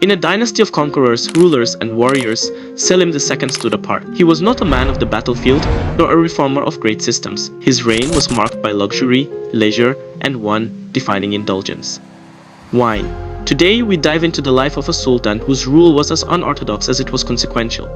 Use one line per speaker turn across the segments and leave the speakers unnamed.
In a dynasty of conquerors, rulers, and warriors, Selim II stood apart. He was not a man of the battlefield, nor a reformer of great systems. His reign was marked by luxury, leisure, and one defining indulgence: wine. Today, we dive into the life of a sultan whose rule was as unorthodox as it was consequential.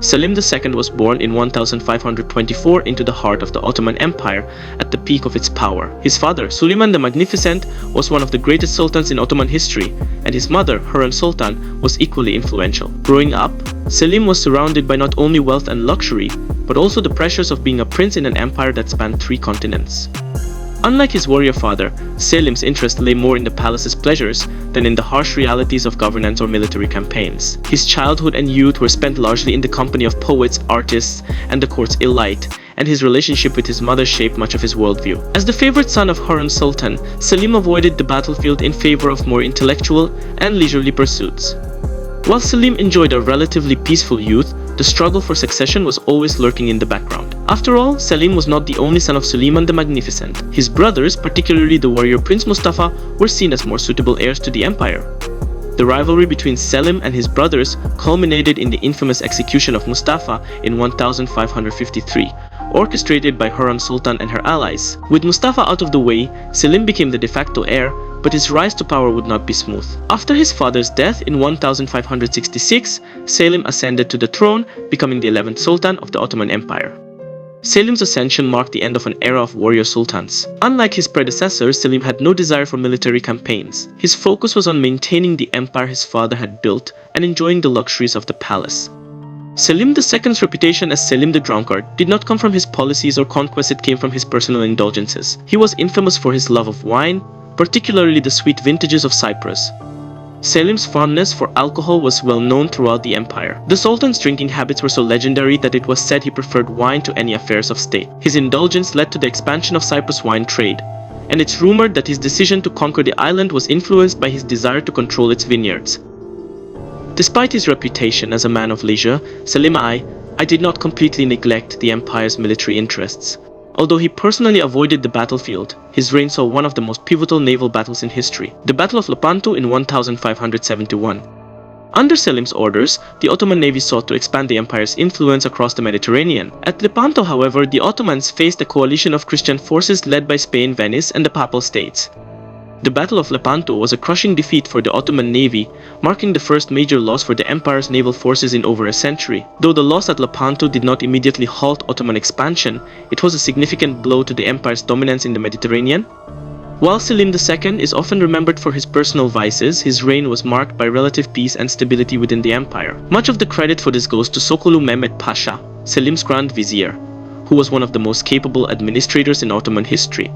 Selim II was born in 1524 into the heart of the Ottoman Empire at the peak of its power. His father, Suleiman the Magnificent, was one of the greatest sultans in Ottoman history, and his mother, Hurrem Sultan, was equally influential. Growing up, Selim was surrounded by not only wealth and luxury, but also the pressures of being a prince in an empire that spanned 3 continents. Unlike his warrior father, Selim's interest lay more in the palace's pleasures than in the harsh realities of governance or military campaigns. His childhood and youth were spent largely in the company of poets, artists, and the court's elite, and his relationship with his mother shaped much of his worldview. As the favorite son of Hurrem Sultan, Selim avoided the battlefield in favor of more intellectual and leisurely pursuits. While Selim enjoyed a relatively peaceful youth, the struggle for succession was always lurking in the background. After all, Selim was not the only son of Suleiman the Magnificent. His brothers, particularly the warrior Prince Mustafa, were seen as more suitable heirs to the empire. The rivalry between Selim and his brothers culminated in the infamous execution of Mustafa in 1553, orchestrated by Hurrem Sultan and her allies. With Mustafa out of the way, Selim became the de facto heir, but his rise to power would not be smooth. After his father's death in 1566, Selim ascended to the throne, becoming the 11th Sultan of the Ottoman Empire. Selim's ascension marked the end of an era of warrior sultans. Unlike his predecessors, Selim had no desire for military campaigns. His focus was on maintaining the empire his father had built and enjoying the luxuries of the palace. Selim II's reputation as Selim the Drunkard did not come from his policies or conquests, it came from his personal indulgences. He was infamous for his love of wine, particularly the sweet vintages of Cyprus. Selim's fondness for alcohol was well known throughout the empire. The Sultan's drinking habits were so legendary that it was said he preferred wine to any affairs of state. His indulgence led to the expansion of Cyprus' wine trade, and it's rumored that his decision to conquer the island was influenced by his desire to control its vineyards. Despite his reputation as a man of leisure, Selim I did not completely neglect the empire's military interests. Although he personally avoided the battlefield, his reign saw one of the most pivotal naval battles in history, the Battle of Lepanto in 1571. Under Selim's orders, the Ottoman navy sought to expand the empire's influence across the Mediterranean. At Lepanto, however, the Ottomans faced a coalition of Christian forces led by Spain, Venice, and the Papal States. The Battle of Lepanto was a crushing defeat for the Ottoman navy, marking the first major loss for the empire's naval forces in over a century. Though the loss at Lepanto did not immediately halt Ottoman expansion, it was a significant blow to the empire's dominance in the Mediterranean. While Selim II is often remembered for his personal vices, his reign was marked by relative peace and stability within the empire. Much of the credit for this goes to Sokolu Mehmet Pasha, Selim's Grand Vizier, who was one of the most capable administrators in Ottoman history.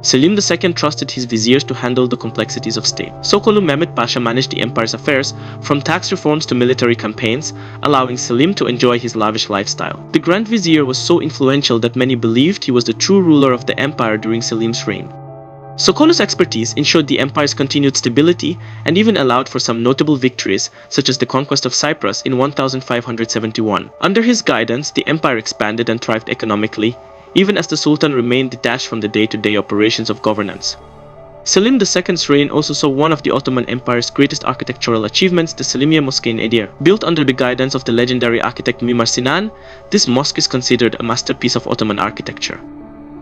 Selim II trusted his viziers to handle the complexities of state. Sokolu Mehmet Pasha managed the empire's affairs, from tax reforms to military campaigns, allowing Selim to enjoy his lavish lifestyle. The Grand Vizier was so influential that many believed he was the true ruler of the empire during Selim's reign. Sokolu's expertise ensured the empire's continued stability and even allowed for some notable victories, such as the conquest of Cyprus in 1571. Under his guidance, the empire expanded and thrived economically, even as the Sultan remained detached from the day-to-day operations of governance. Selim II's reign also saw one of the Ottoman Empire's greatest architectural achievements, the Selimiye Mosque in Edir. Built under the guidance of the legendary architect Mimar Sinan, this mosque is considered a masterpiece of Ottoman architecture.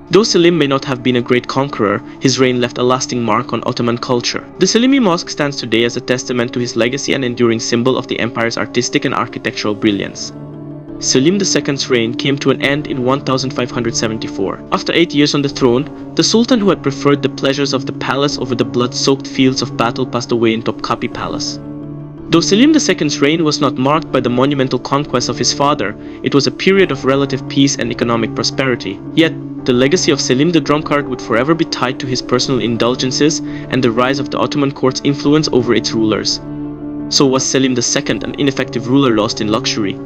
Though Selim may not have been a great conqueror, his reign left a lasting mark on Ottoman culture. The Selimiye Mosque stands today as a testament to his legacy and enduring symbol of the empire's artistic and architectural brilliance. Selim II's reign came to an end in 1574. After 8 years on the throne, the Sultan who had preferred the pleasures of the palace over the blood-soaked fields of battle passed away in Topkapi Palace. Though Selim II's reign was not marked by the monumental conquests of his father, it was a period of relative peace and economic prosperity. Yet, the legacy of Selim the Drunkard would forever be tied to his personal indulgences and the rise of the Ottoman court's influence over its rulers. So was Selim II an ineffective ruler lost in luxury?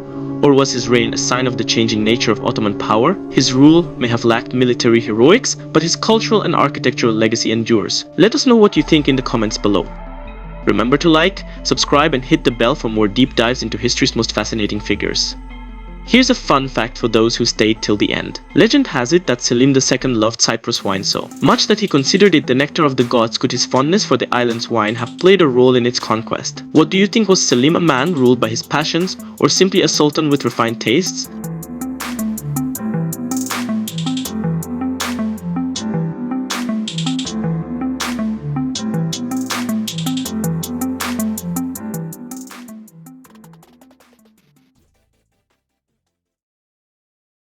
Or was his reign a sign of the changing nature of Ottoman power? His rule may have lacked military heroics, but his cultural and architectural legacy endures. Let us know what you think in the comments below. Remember to like, subscribe, and hit the bell for more deep dives into history's most fascinating figures. Here's a fun fact for those who stayed till the end. Legend has it that Selim II loved Cyprus wine so much that he considered it the nectar of the gods. Could his fondness for the island's wine have played a role in its conquest? What do you think? Was Selim a man ruled by his passions, or simply a sultan with refined tastes?